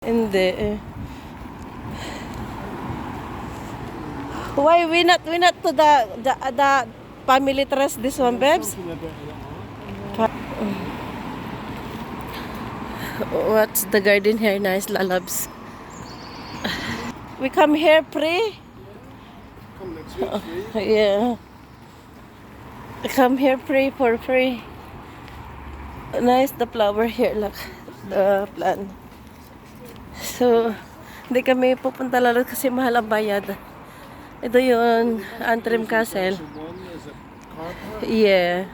Hindi eh. Why we not to the family trust this one, babes? What's the garden here? Nice, lalabs. We come here free. Come next week, free. Yeah. We come here for free. Nice the flower here, look. The plant. So, hindi kami pupunta lalo kasi mahal ang bayad. Ito yung Antrim Castle. One is a car park. Yeah.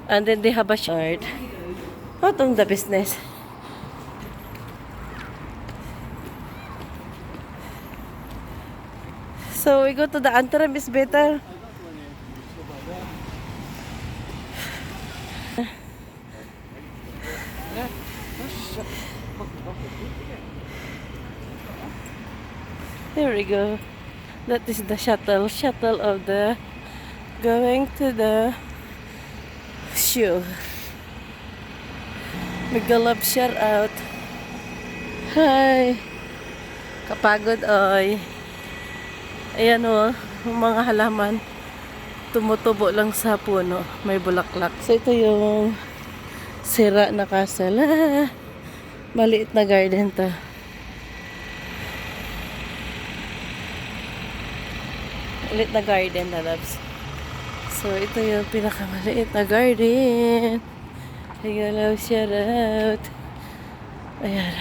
And then they have a shard. Oh, itong the business. So, we go to the Antrim is better. There we go. That is the shuttle of the going to the show. Megalab shout out. Hi. Kapagod oy. Ayan o, mga halaman tumutubo lang sa puno. May bulaklak. So ito yung sira na castle. Maliit na garden to. Maliit na garden na loves. So ito yung pinakamaliit na garden. Hello, shout out. Ayan.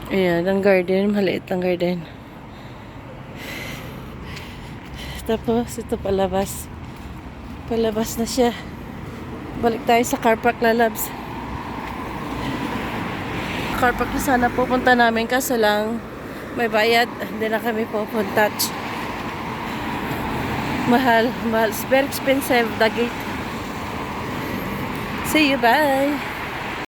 Ayan, ang garden. Maliit ang garden. Tapos, ito palabas. Palabas na siya. Balik tayo sa car park, lalabs. Car park na sana pupunta namin kaso lang may bayad. Hindi na kami pupunta. Mahal. Mahal. It's very expensive, the gate. See you, bye.